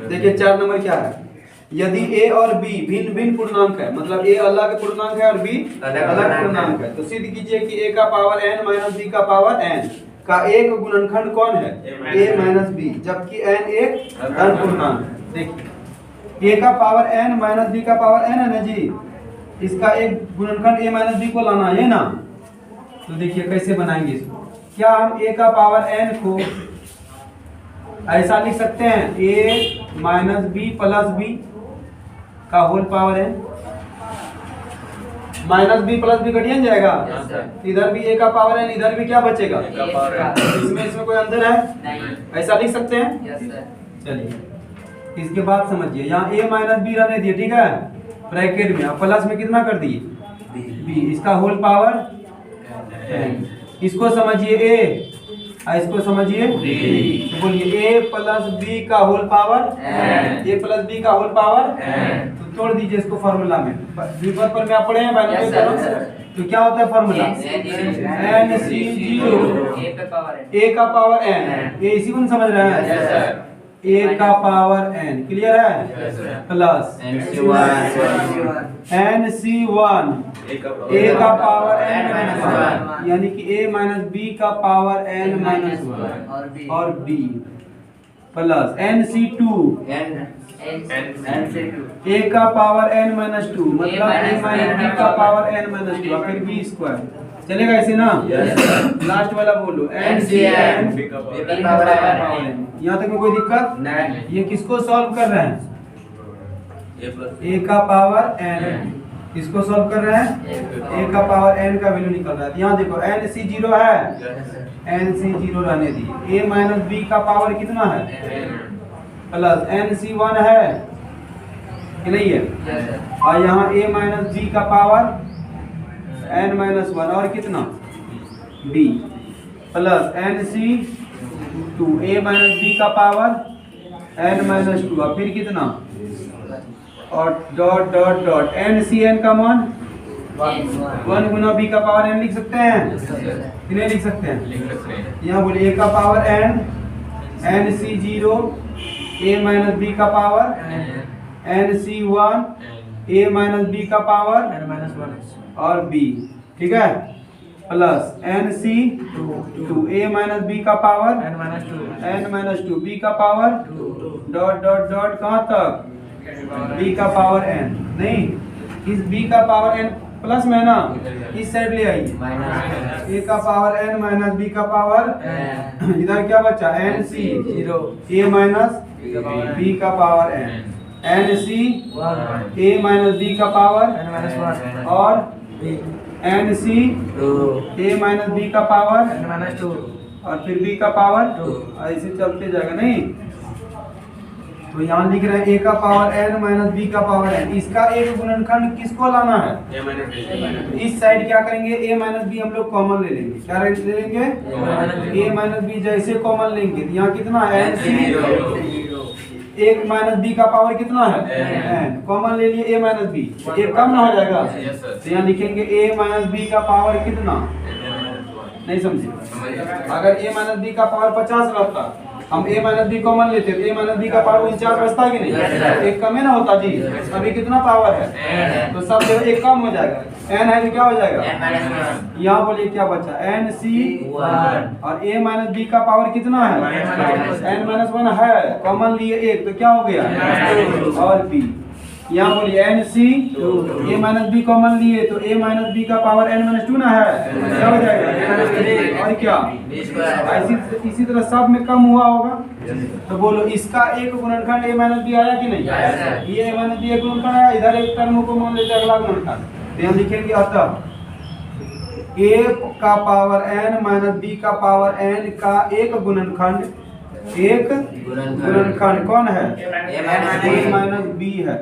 देखिए 4 नंबर क्या है, यदि a और b भिन्न भिन्न पूर्णांक है, मतलब a अलग पूर्णांक है और b अलग पूर्णांक है, तो सिद्ध कीजिए कि a का पावर n माइनस b का पावर n का एक गुणनखंड कौन है, a माइनस b, जबकि n एक धन पूर्णांक है। देखिए a का पावर n माइनस b का पावर n है ना जी, इसका एक गुणनखंड a माइनस b को लाना है ना। तो देखिए कैसे बनाएंगे इसको, क्या हम a का पावर n को ऐसा लिख सकते हैं, a minus b plus b का whole power n, minus b plus b घटिया जाएगा, इधर भी a का पावर n, इधर भी क्या बचेगा, इसमें कोई अंतर है नहीं, ऐसा लिख सकते हैं। चलिए इसके बाद समझिए, यहाँ a माइनस b रहने दिए, ठीक है, ब्रैकेट में, अब प्लस में कितना कर दिए b, इसका होल पावर n, इसको समझिए a, इसको समझिए b, तो बोलिए a प्लस b का whole power n, a plus b का होल पावर n, तो तोड़ दीजिए इसको फॉर्मूला में, विपद पर में आप पढ़े हैं बायोलॉजी में, तो क्या होता है फॉर्मूला, NC0 a का पावर n, ये इसी को समझ रहे हैं, a का पावर n, क्लियर है, प्लस NC1 a का पावर n माइनस 1, यानी कि a माइनस b का पावर n माइनस 1 और b, प्लस NC2 a का पावर n माइनस 2, मतलब a माइनस b का पावर n माइनस 2, फिर b स्क्वायर, चलेगा ऐसे ना। लास्ट वाला बोलो NCn, यहाँ तक में कोई दिक्कत नहीं, ये किसको सॉल्व कर रहे हैं, a का पावर n, इसको सॉल्व कर रहे हैं, a का पावर n का वैल्यू निकल रहा है, यहाँ देखो NC0 है, NC0 रहने दिए, a माइनस b का पावर कितना है, प्लस NC1 है कि नहीं है, और यहाँ a माइनस b का पावर n माइनस 1 और कितना b, plus NC2 a minus b का पावर n माइनस 2, और फिर कितना, और डॉट डॉट डॉट NCn का मान 1 गुना b का पावर n लिख सकते हैं कि नहीं लिख सकते हैं, यहाँ बोलिए a का power n, NC0 a minus b का power NC1 a minus b का पावर n माइनस 1 और b, ठीक है, plus NC2 a minus b का पावर n माइनस 2 b का पावर डॉट डॉट डॉट कहाँ तक b का पावर n, नहीं इस b का पावर n प्लस में है ना, इस साइड ले आइए, a का पावर n माइनस b का पावर, इधर क्या बचा NC0 a माइनस b का power n, NC a minus b का पावर n माइनस 1 और NC a माइनस b का पावर n माइनस 2 और फिर b का पावर, ऐसे चलते जाएगा नहीं। तो यहाँ लिख रहे हैं a का पावर n माइनस b का पावर n, इसका एक गुणनखंड किसको लाना है, इस साइड क्या करेंगे, a माइनस b हम लोग कॉमन ले लेंगे, क्या ले लेंगे, a माइनस b जैसे कॉमन लेंगे, यहाँ कितना NC एक माइनस b का पावर कितना है n, कॉमन ले लिए a माइनस b, ये कम ना हो जाएगा, तो यहाँ लिखेंगे a माइनस b का पावर कितना, नहीं समझे, अगर a माइनस b का पावर 50 रहता, हम a माइनस b कॉमन लेते तो a माइनस b का पावर 49 बचता कि नहीं, एक कम है ना होता जी, अभी कितना पावर है, तो सब जगह एक कम हो जाएगा, n है तो क्या हो जाएगा, यहाँ बोलिए क्या बचा NC1 और a माइनस b का पावर कितना है, n माइनस 1 है, कॉमन लिए एक तो क्या हो गया, और b, यहाँ बोलिए NC a minus b common लिए तो a माइनस b का पावर n माइनस 2 ना है, क्या हो जाएगा, और क्या, इसी तरह सब में कम हुआ होगा, तो बोलो इसका एक गुणनखंड a माइनस b आया कि नहीं, ये a माइनस b एक गुणनखंड आया, इधर एक टर्म को मान लेते अगला गुणनखंड, यहाँ लिखेंगे अतः a का पावर n माइनस b का पावर n का एक गुणनखंड कौन है, a माइनस b है,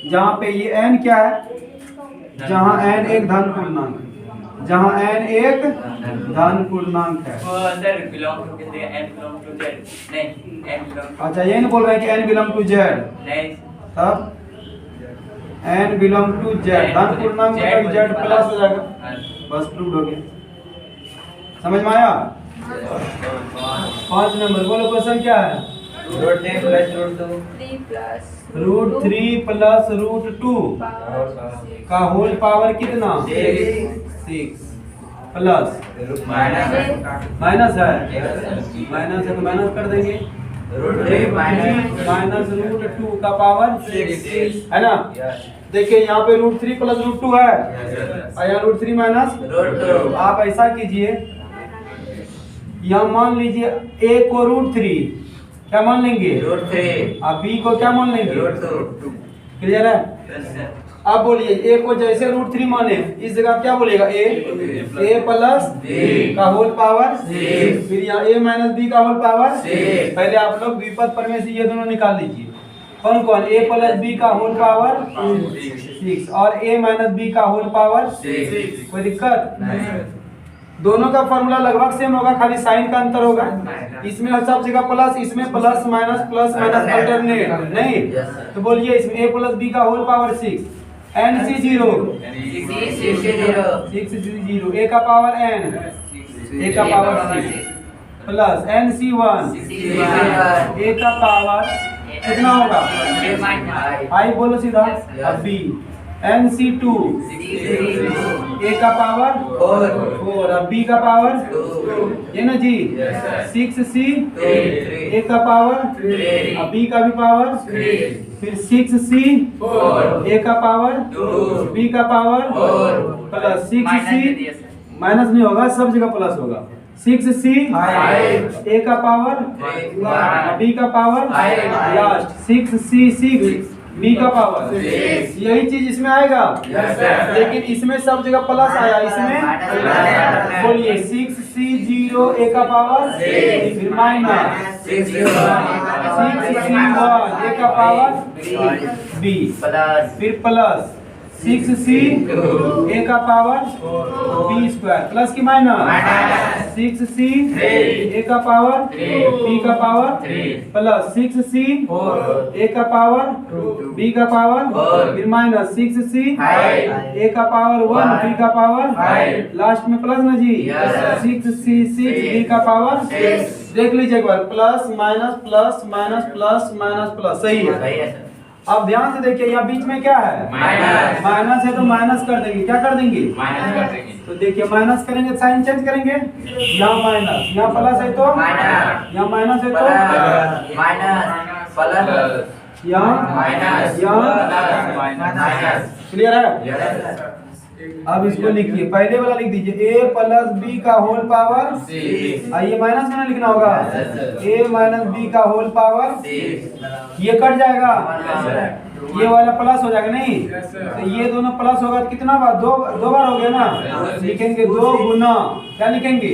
जहाँ पे ये n क्या है, जहाँ n एक धन पूर्णांक है, जहाँ n एक धन पूर्णांक है, अच्छा ये नहीं बोल रहे कि n बिलोंग टू z, तब n बिलोंग टू z, धन पूर्णांक मतलब z प्लस हो जाएगा, बस प्रूव हो गया, समझ में आया। 5 नंबर बोलो क्वेश्चन क्या है, root 3 plus root 2 root 3 plus root 2 का होल पावर कितना 6 प्लस माइनस है तो माइनस कर देंगे रूट 3 माइनस रूट 2 का पावर 6 है ना। देखिए यहाँ पे रूट 3 प्लस रूट 2 है और यहाँ रूट 3 माइनस रूट 2। आप ऐसा कीजिए, यहाँ मान लीजिए a को रूट 3 क्या मान लेंगे रूट 3 अब b को क्या मान लेंगे रूट 2। क्लियर है। अब बोलिए a को जैसे रूट 3 माने इस जगह क्या बोलेगा a प्लस का होल पावर फिर यहाँ a माइनस b का होल पावर पहले आप लोग द्विपद प्रमेय से ये दोनों निकाल लीजिए। कौन कौन a प्लस b का होल पावर 6 और a माइनस b का होल पावर 6। कोई दिक्कत दोनों का फॉर्मूला लगभग सेम होगा, खाली साइन का अंतर होगा। इसमें सब जगह प्लस, इसमें प्लस माइनस अल्टरनेट नहीं। तो बोलिए इसमें a प्लस b का होल पावर 6 NC0 6 a का पावर n a का पावर 6 प्लस NC1 a का पावर कितना होगा 5 बोलो सीधा। अब b NC2 a का पावर 4 अब b का पावर ये ना जी 6C a का पावर अब b का भी पावर फिर 6C a का पावर b का पावर प्लस 6C माइनस नहीं होगा, सब जगह प्लस होगा। 6C a का पावर b का पावर लास्ट 6C b का पावर यही चीज इसमें आएगा लेकिन इसमें सब जगह प्लस आया, इसमें बोलिए 6C0 a का पावर फिर माइनस 6C1 a का पावर b फिर प्लस 6C a का पावर b स्क्वायर प्लस की माइनस 6C a का पावर b का पावर प्लस 6C a का पावर b का पावर फिर माइनस 6C a का पावर 1 b का पावर लास्ट में प्लस ना जी 6C 6 b का पावर देख लीजिए एक बार plus minus plus minus plus minus plus सही है। अब ध्यान से देखिए यहाँ बीच में क्या है माइनस है तो माइनस कर देंगे, क्या कर देंगे तो देखिए माइनस करेंगे साइन चेंज करेंगे, यहाँ माइनस यहाँ प्लस है तो यहाँ माइनस है तो प्लस यहाँ क्लियर है। अब इसको लिखिए, पहले वाला लिख दीजिए a प्लस b का होल पावर ये माइनस में लिखना होगा a माइनस b का होल पावर ये कट जाएगा ये वाला प्लस हो जाएगा नहीं तो ये दोनों प्लस होगा तो कितना बार दो बार हो गया ना, लिखेंगे 2 गुना क्या लिखेंगे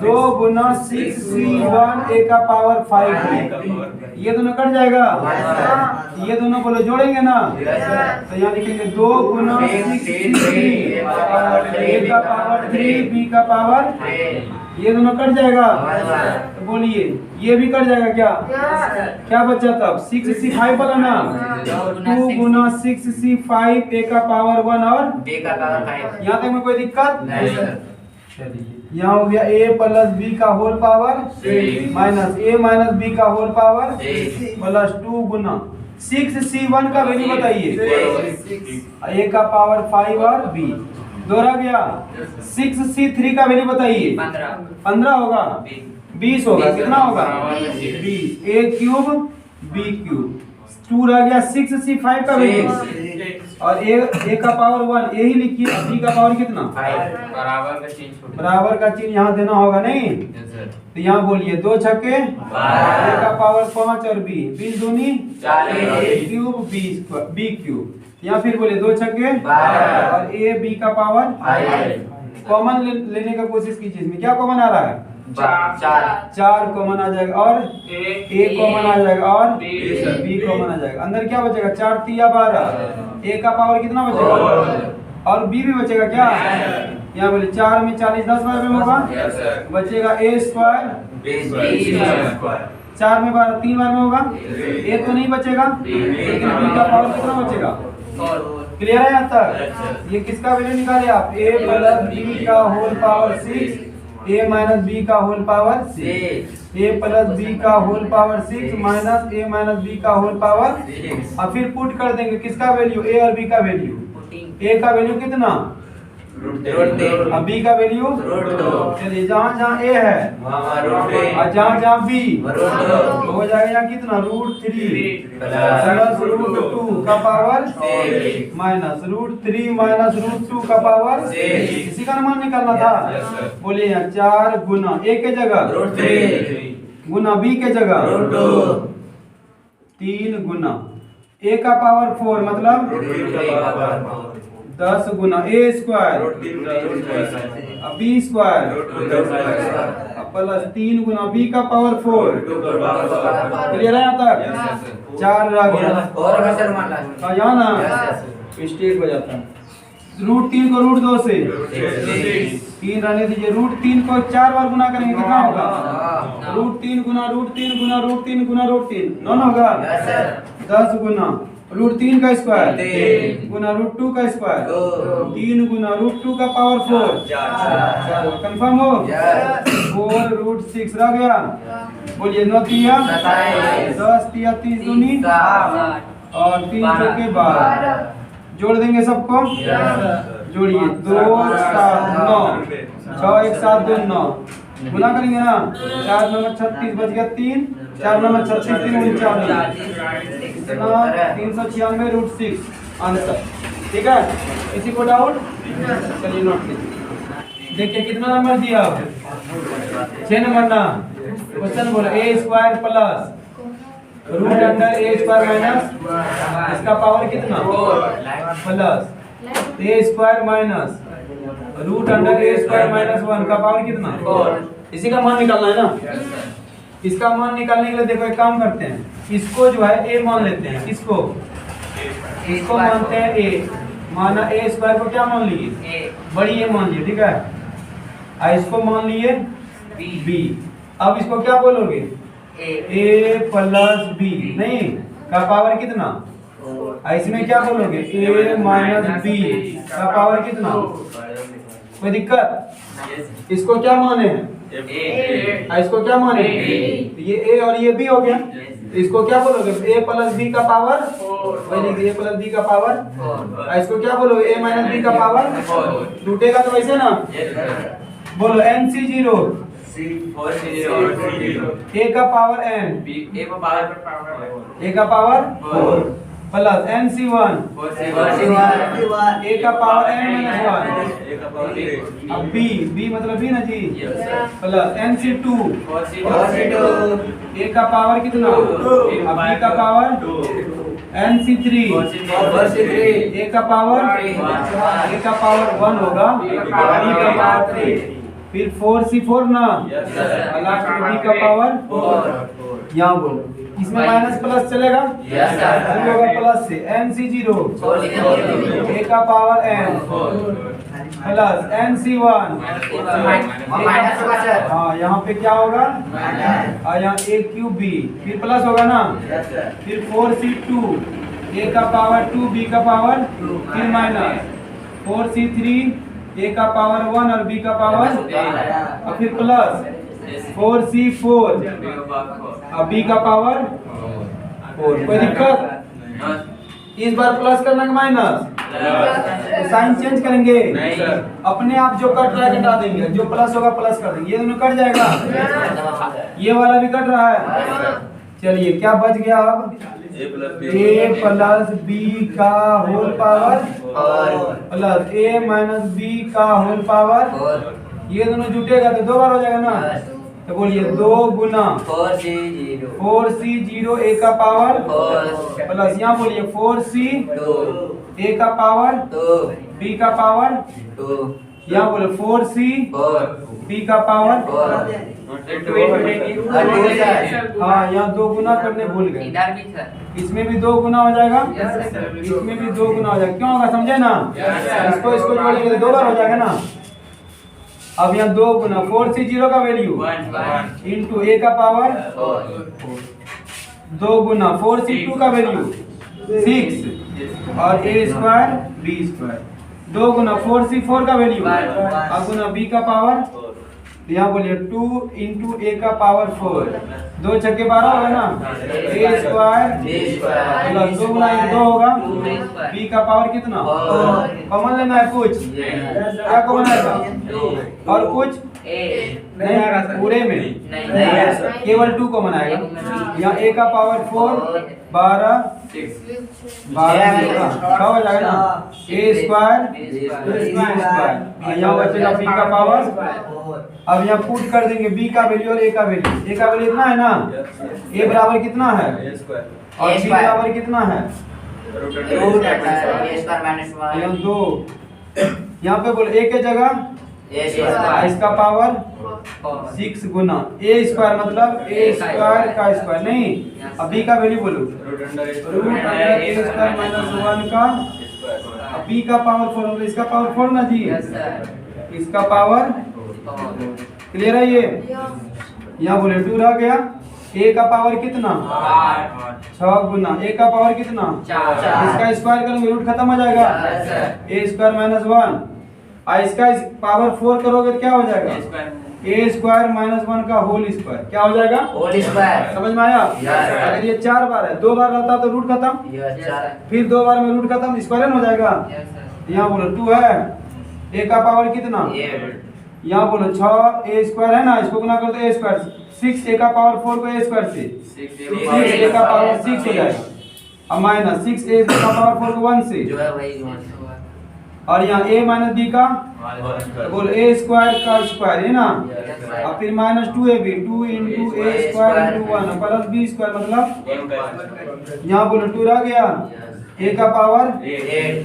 2 गुना 6C1 a का पावर 5 ये दोनों कट जाएगा ये दोनों बोलो जोड़ेंगे ना तो यहाँ लिखेंगे 2 गुना 6C a का पावर 3 b का पावर ये दोनों कट जाएगा तो बोलिए ये भी कट जाएगा क्या बचा तब 6C5 वाला ना 2 गुना 6C5 a का पावर 1 और b का पावर 5 यहाँ तक में कोई दिक्कत नहीं। यहाँ हो गया a प्लस b का whole power minus a minus b का होल पावर प्लस 2 गुना 6C1 का वैल्यू बताइए a का पावर 5 और b दोहरा गया 6C3 का वैल्यू बताइए 15 होगा 20 होगा कितना होगा 20 a क्यूब b क्यूब 2 रह गया 6C5 का वैल्यू और a का पावर 1 यही लिखिए b का पावर कितना बराबर का चिन्ह यहाँ देना होगा नहीं तो यहाँ बोलिए 2 छक्के a का पावर 5 और b 20 दूनी 40 क्यूब b क्यूब यहाँ फिर बोले 2 छक्के और a b का पावर कॉमन लेने का कोशिश कीजिए। इसमें क्या कॉमन आ रहा है 4 कॉमन आ जाएगा और a कॉमन आ जाएगा और b कॉमन आ जाएगा। अंदर क्या बचेगा 4 3 12 a का पावर कितना बचेगा और b भी बचेगा क्या यहाँ बोले 4 में 40 10 बार में होगा बचेगा a स्क्वायर 4 में 12 3 बार में होगा a तो नहीं बचेगा लेकिन b का पावर कितना बचेगा क्लियर है यहाँ तक। ये किसका वैल्यू निकाले आप a प्लस b का whole power 6 a minus b का whole power 6 A plus B का whole power 6 minus A minus B का होल पावर। अब फिर पुट कर देंगे किसका वैल्यू, ए और बी का वैल्यू। ए का वैल्यू कितना, अब बी का वैल्यू, चलिए जहाँ जहाँ ए है और जहाँ जहाँ बी हो जाएगा यहाँ कितना, √3 प्लस √2 का पावर माइनस √3 माइनस √2 का पावर। इसी का अनुमान निकालना था। बोलिए यहाँ 4 गुना ए के जगह गुना बी के जगह 3 गुना ए का पावर 4 मतलब 10 गुना ए स्क्वायर अब बी स्क्वायर प्लस 3 गुना बी का पावर 4। क्लियर है यहाँ तक, 4 रह गया यहाँ ना मिस्टेक हो जाता है। √3 को √2 से 3 रहने दीजिए। √3 को 4 बार गुना करेंगे कितना होगा, √3 गुना √3 गुना √3 गुना √3 9 होगा 10 गुना √3 का स्क्वायर गुना √2 का स्क्वायर 3 गुना √2 का पावर 4। कंफर्म हो, 4√6 रह गया। बोलिए 9 तिया 10 तिया 30 दूनी और 3 चौके 12। जोड़ देंगे सबको, जोड़िए 2 7 9 6 1 7 2 9 गुना करेंगे ना, 4 9 36 बच गया 3 4 9 36 3 39 396 √6 आंसर। ठीक है, किसी को डाउट, चलिए नोट कीजिए। देखिए कितना नंबर दिया, 6 नंबर ना। क्वेश्चन बोला ए स्क्वायर प्लस रूट अंडर ए स्क्वायर माइनस इसका पावर कितना प्लस ए स्क्वायर माइनस रूट अंडर ए स्क्वायर माइनस 1 का पावर कितना 4। इसी का मान निकालना है ना। इसका मान निकालने के लिए देखो एक काम करते हैं, इसको जो है ए मान लेते हैं। इसको मानते हैं ए, माना ए स्क्वायर को क्या मान लिए, बड़ी ए मान लिए। ठीक है, इसको मान लिए बी। अब इसको क्या बोलोगे, ए प्लस बी नहीं का पावर कितना, इसमें क्या बोलोगे ए माइनस बी का पावर कितना। कोई दिक्कत, इसको क्या माने हैं इसको क्या माने, ये ए और ये बी हो गया। इसको क्या बोलोगे ए प्लस बी का पावर, ए प्लस बी का पावर। इसको क्या बोलोगे ए माइनस बी का पावर। टूटेगा तो वैसे ना, बोलो NC0 ए का पावर n ए का पावर 4 प्लस NC1 ए का पावर n-1 अब b मतलब b ना जी प्लस NC2 ए का पावर कितना, अब b का पावर NC3 ए का पावर 1 होगा, b का पावर 3 फिर 4C4 ना लास्ट में b का पावर। यहाँ बोलो इसमें माइनस प्लस चलेगा, होगा प्लस से NC0 ए का पावर n प्लस NC1 हाँ यहाँ पे क्या होगा, यहाँ a3b फिर प्लस होगा ना, फिर 4C2 ए का पावर 2 b का पावर फिर माइनस 4C3 ए का पावर 1 और b का पावर और फिर प्लस 4C4 और b का पावर 4। कोई दिक्कत, इस बार प्लस करना है माइनस, तो साइन चेंज करेंगे अपने आप, जो कट रहा है घटा देंगे, जो प्लस होगा प्लस कर देंगे। ये दोनों कट जाएगा, ये वाला भी कट रहा है। चलिए क्या बच गया अब, ए प्लस बी का होल पावर प्लस ए माइनस बी का होल पावर। ये दोनों जुटेगा तो 2 बार हो जाएगा ना, तो बोलिए 2 गुना 4C0 ए का पावर प्लस यहाँ बोलिए 4C ए का पावर बी का पावर, यहाँ बोले 4C बी का पावर। हाँ यहाँ 2 गुना करने भूल गए, इसमें भी 2 गुना हो जाएगा, इसमें भी 2 गुना हो जाएगा। क्यों होगा समझे ना, इसको जोड़ेंगे तो 2 बार हो जाएगा ना। अब यहाँ 2 गुना 4C0 का वैल्यू इंटू ए का पावर 2 गुना 4C2 का वैल्यू 6 और ए स्क्वायर बी स्क्वायर 2 गुना 4C4 का वैल्यू अब गुना बी का पावर तो यहाँ बोलिए 2 इंटू ए का पावर 4, 2 छक्के 12 होगा ना, ए स्क्वायर प्लस 2 गुना 2 होगा, बी का पावर कितना, कॉमन लेना है कुछ, क्या कॉमन आएगा, और कुछ नहीं पूरे में केवल 2 कॉमन आएगा। यहाँ ए का पावर 4 12 12 हो जाएगा ना, ए स्क्वायर यहाँ बचेगा बी का पावर। अब यहाँ पुट कर देंगे बी का वैल्यू और ए का वैल्यू। ए का वैल्यू इतना है ना, ए बराबर कितना है और बी बराबर कितना है, यहाँ 2। यहाँ पे बोले ए के जगह इसका पावर 6 गुना ए स्क्वायर, मतलब ए स्क्वायर का स्क्वायर नहीं। अब बी का वैल्यू बोलो, रूट अंडर ए स्क्वायर माइनस 1 का, अब बी का पावर 4 मतलब इसका पावर 4 ना जी, इसका पावर क्लियर है ये। यहाँ बोले 2 रह गया, ए का पावर कितना 6 गुना ए का पावर कितना 4, इसका स्क्वायर करोगे रूट खत्म हो जाएगा, ए स्क्वायर माइनस 1, इसका पावर 4 करोगे तो क्या हो जाएगा, ए स्क्वायर माइनस 1 का होल स्क्वायर, क्या हो जाएगा होल स्क्वायर। समझ में आया। अगर ये 4 बार है, 2 बार रहता तो रूट खत्म, फिर 2 बार में रूट खत्म, स्क्वायर हो जाएगा। यहाँ बोलो 2 है, ए का पावर कितना, यहाँ बोलो 6 ए स्क्वायर है ना, इसको गुना करो तो ए स्क्वायर, 6 ए का पावर 4 को ए स्क्वायर से 6 ए का पावर 6 हो जाएगा, अब माइनस 6 ए का पावर 4 को 1 से, और यहाँ a माइनस बी का बोल ए स्क्वायर का स्क्वायर है ना, और फिर minus 2ab 2 into a square into 1 plus b square, मतलब यहाँ बोलो 2 रह गया, ए का पावर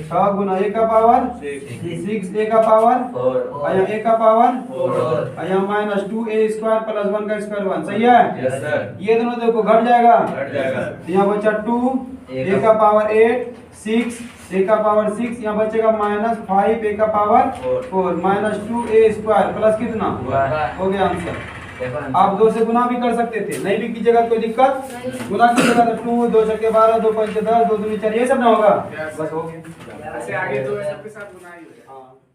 6 गुना ए का पावर 6 ए का पावर और यहाँ ए का पावर और यहाँ माइनस 2 ए स्क्वायर प्लस 1 का स्क्वायर 1, सही है। ये दोनों देखो घट जाएगा, यहाँ बचा 2 ए का पावर 8 6 ए का पावर 6, यहाँ बचेगा माइनस 5 ए का पावर 4 माइनस 2 ए स्क्वायर प्लस कितना हो गया आंसर। आप 2 से गुना भी कर सकते थे, नहीं भी कीजिएगा कोई दिक्कत, गुना कीजिएगा तो 2 2 छक्के 12 2 पंचे 10 2 दूनी 4, ये सब ना होगा, बस हो गया। ऐसे आगे तो सबके साथ गुना ही हो जाएगा।